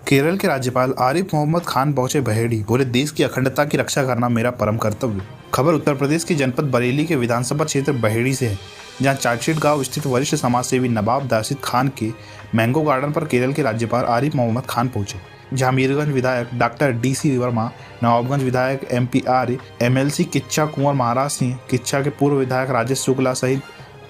केरल के राज्यपाल आरिफ मोहम्मद खान पहुंचे बहेड़ी, बोले देश की अखंडता की रक्षा करना मेरा परम कर्तव्य। खबर उत्तर प्रदेश के जनपद बरेली के विधानसभा क्षेत्र बहेड़ी से है, जहां चार्जशीट गांव स्थित वरिष्ठ समाजसेवी नवाब दाशिद खान के मैंगो गार्डन पर केरल के राज्यपाल आरिफ मोहम्मद खान पहुंचे। जहां मीरगंज विधायक डॉक्टर DC वर्मा, नवाबगंज विधायक MP आर्य, MLC किच्चा कुंवर महाराज सिंह, किच्चा के पूर्व विधायक राजेश शुक्ला सहित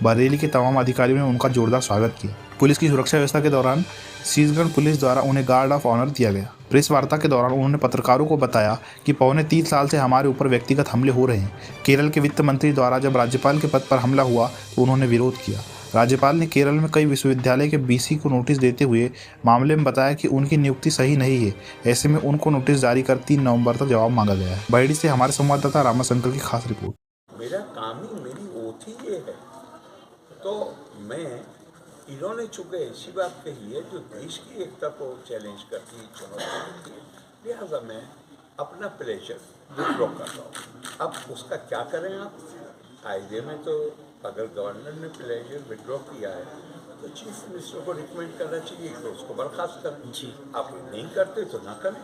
बरेली के तमाम अधिकारियों ने उनका जोरदार स्वागत किया। पुलिस की सुरक्षा व्यवस्था के दौरान छत्तीसगढ़ पुलिस द्वारा उन्हें गार्ड ऑफ ऑनर दिया गया। प्रेस वार्ता के दौरान उन्होंने पत्रकारों को बताया कि पौने 3 साल से हमारे ऊपर व्यक्तिगत हमले हो रहे हैं। केरल के वित्त मंत्री द्वारा जब राज्यपाल के पद पर हमला हुआ तो उन्होंने विरोध किया। राज्यपाल ने केरल में कई विश्वविद्यालय के BC को नोटिस देते हुए मामले में बताया कि उनकी नियुक्ति सही नहीं है। ऐसे में उनको नोटिस जारी कर 3 नवंबर तक जवाब मांगा गया है। बहेड़ी से हमारे संवाददाता रामाशंकर की खास रिपोर्ट। मेरा काम ही, मेरी ओथ ही ये है, तो मैं इन्होंने चूंकि ऐसी बात कही है जो देश की एकता को चैलेंज करती है, चुनौती देती है, लिहाजा मैं अपना प्लेजर विड्रॉ कर रहा हूँ। अब उसका क्या करें आप? कायदे में तो अगर गवर्नर ने प्लेजर विड्रॉ किया है तो चीफ मिनिस्टर को रिकमेंड करना चाहिए कि उसको बर्खास्त करें। जी, आप नहीं करते तो ना करें,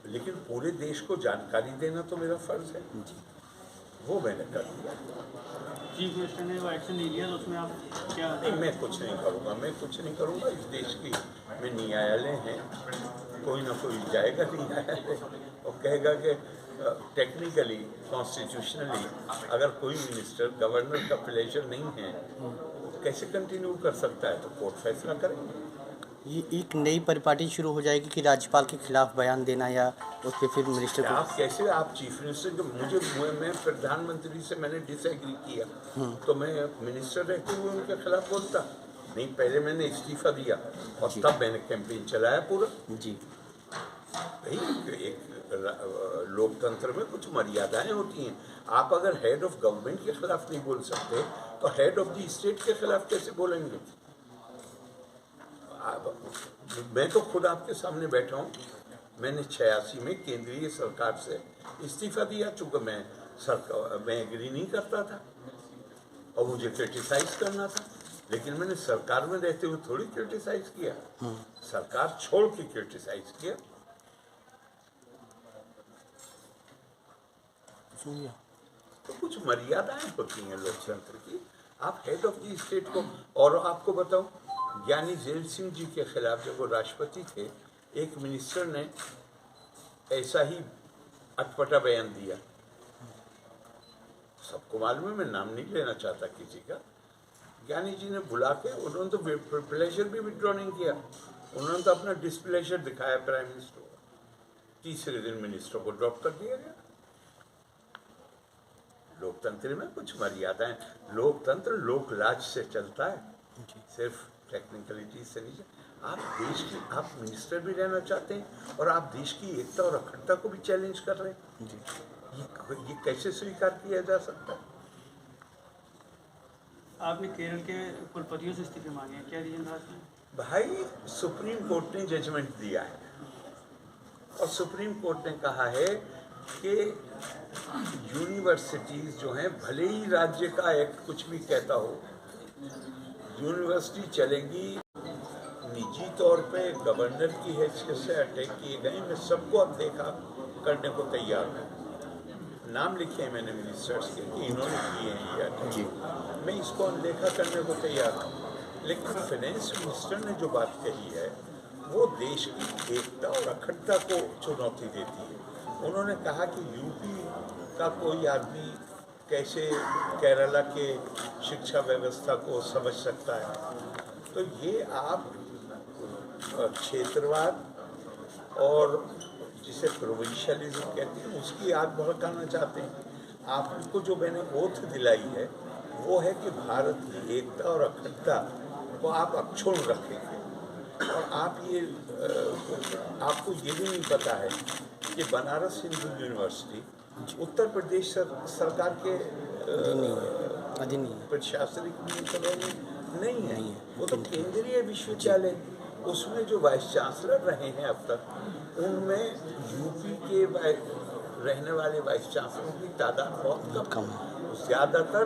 लेकिन पूरे देश को जानकारी देना तो मेरा फर्ज है। जी, वो मैंने कर दिया। चीफ मिनिस्टर ने वो एक्शन नहीं लिया तो उसमें आप क्या? नहीं, मैं कुछ नहीं करूँगा, इस देश की में न्यायालय हैं, कोई ना कोई जाएगा न्यायालय और कहेगा कि टेक्निकली, कॉन्स्टिट्यूशनली अगर कोई मिनिस्टर गवर्नर का प्लेजर नहीं है तो कैसे कंटिन्यू कर सकता है, तो कोर्ट फैसला करेंगे। ये एक नई परिपाटी शुरू हो जाएगी कि राज्यपाल के खिलाफ बयान देना या उस पर फिर मिनिस्टर को? आप कैसे, आप चीफ मिनिस्टर, जो मैं प्रधानमंत्री से मैंने डिसएग्री किया तो मैं मिनिस्टर रहते हुए उनके खिलाफ बोलता नहीं? पहले मैंने इस्तीफा दिया और तब मैंने कैंपेन चलाया पूरा। जी, भाई एक लोकतंत्र में कुछ मर्यादाएं होती हैं। आप अगर हेड ऑफ गवर्नमेंट के खिलाफ नहीं बोल सकते तो हेड ऑफ द स्टेट के खिलाफ कैसे बोलेंगे? मैं तो खुद आपके सामने बैठा हूँ। मैंने 86 में केंद्रीय सरकार से इस्तीफा दिया, चूंकि मैं एग्री नहीं करता था और मुझे क्रिटिसाइज करना था, लेकिन मैंने सरकार में रहते हुए थोड़ी क्रिटिसाइज किया, सरकार छोड़ के क्रिटिसाइज किया। तो कुछ मर्यादाएं होती हैं लोकतंत्र की। आप हेड ऑफ द स्टेट को, और आपको बताऊं, ज्ञानी झैल सिंह जी के खिलाफ जब वो राष्ट्रपति थे, एक मिनिस्टर ने ऐसा ही अटपटा बयान दिया। सबको मालूम है, मैं नाम नहीं लेना चाहता किसी का। ज्ञानी जी ने बुला के, उन्होंने तो प्लेजर भी विड्रॉ नहीं किया, उन्होंने तो अपना डिस्प्लेजर दिखाया प्राइम मिनिस्टर को। तीसरे दिन मिनिस्टर को ड्रॉप कर दिया गया। लोकतंत्र में कुछ मर्यादाएं, लोकतंत्र लोकलाज से चलता है, सिर्फ टेक्निकलिटी से नहीं। आप मिनिस्टर भी रहना चाहते हैं और आप देश की एकता और अखंडता को भी चैलेंज कर रहे हैं। ये कैसे स्वीकार किया जा सकता है? आपने केरल के कुलपतियों से इस्तीफे मांगे, क्या रीजन था? भाई, सुप्रीम कोर्ट ने जजमेंट दिया है और सुप्रीम कोर्ट ने कहा है कि यूनिवर्सिटीज जो हैं, भले ही राज्य का एक्ट कुछ भी कहता हो, यूनिवर्सिटी चलेगी। निजी तौर पे गवर्नर की हैसियत से अटैक किए गए, मैं सबको अनदेखा करने को तैयार हूँ। नाम लिखे हैं मैंने मिनिस्टर्स के कि इन्होंने किए हैं ये अटैक, मैं इसको अनदेखा करने को तैयार हूँ। लेकिन फाइनेंस मिनिस्टर ने जो बात कही है वो देश की एकता और अखंडता को चुनौती देती है। उन्होंने कहा कि यूपी का कोई आदमी कैसे केरला के शिक्षा व्यवस्था को समझ सकता है। तो ये आप क्षेत्रवाद और जिसे प्रोविंशियलिज्म कहते हैं उसकी आग भड़काना चाहते हैं। आपको जो मैंने ओथ दिलाई है वो है कि भारत की एकता और अखंडता को आप अक्षुण्ण रखेंगे। और आपको ये भी नहीं पता है कि बनारस हिंदू यूनिवर्सिटी उत्तर प्रदेश सरकार के प्रशासनिक नियंत्रण में नहीं है। वो तो केंद्रीय विश्वविद्यालय, उसमें जो वाइस चांसलर रहे हैं अब तक, उनमें यूपी के रहने वाले वाइस चांसलरों की तादाद बहुत कम है। ज़्यादातर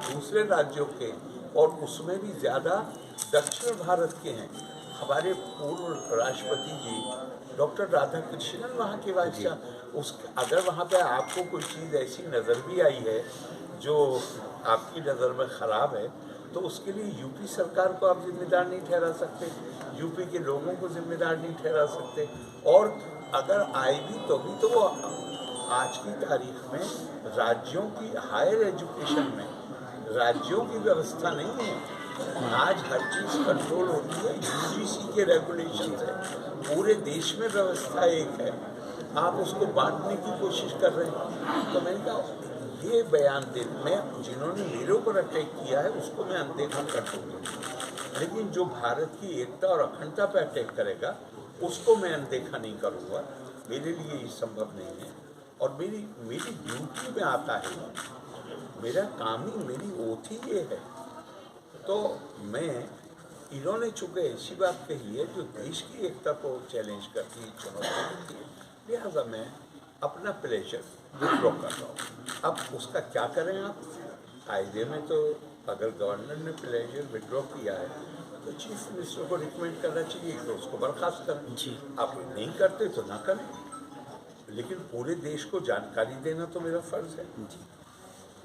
दूसरे राज्यों के और उसमें भी ज़्यादा दक्षिण भारत के हैं। हमारे पूर्व राष्ट्रपति जी डॉक्टर राधाकृष्णन वहाँ के बादशाह, उस अगर वहाँ पे आपको कोई चीज़ ऐसी नज़र भी आई है जो आपकी नज़र में ख़राब है, तो उसके लिए यूपी सरकार को आप जिम्मेदार नहीं ठहरा सकते, यूपी के लोगों को जिम्मेदार नहीं ठहरा सकते। और अगर आएगी तो भी तो वो आज की तारीख में राज्यों की हायर एजुकेशन में राज्यों की व्यवस्था नहीं है। आज हर चीज़ कंट्रोल होती है यूजीसी के रेगुलेशन से, पूरे देश में व्यवस्था एक है, आप उसको बांटने की कोशिश कर रहे हैं। तो मैंने कहा ये बयान दे, मैं जिन्होंने मेरे ऊपर अटैक किया है उसको मैं अनदेखा कर दूँगा, लेकिन जो भारत की एकता और अखंडता पर अटैक करेगा उसको मैं अनदेखा नहीं करूँगा। मेरे लिए ये संभव नहीं है और मेरी ड्यूटी में आता है, मेरा काम ही, मेरी ओथ ही ये है। तो मैं, इन्होंने चूँकि ऐसी बात कही है जो देश की एकता को चैलेंज करती है, चुनौती देती है, लिहाजा मैं अपना प्लेजर विड्रॉ कर रहा हूँ। अब उसका क्या करें आप? कायदे में तो अगर गवर्नर ने प्लेजर विड्रॉ किया है तो चीफ मिनिस्टर को रिकमेंड करना चाहिए कि उसको बर्खास्त करें जी। आप नहीं करते तो ना करें, लेकिन पूरे देश को जानकारी देना तो मेरा फर्ज है जी,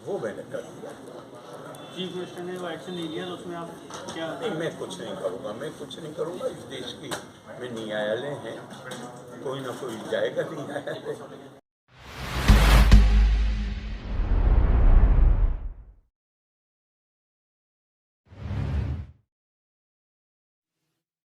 वो मैंने कर दिया। चीफ मिनिस्टर ने वो एक्शन ले लिया तो उसमें आप क्या? नहीं, मैं कुछ नहीं करूँगा, मैं कुछ नहीं करूँगा। इस देश की में न्यायालय हैं, कोई ना कोई जाएगा न्यायालय,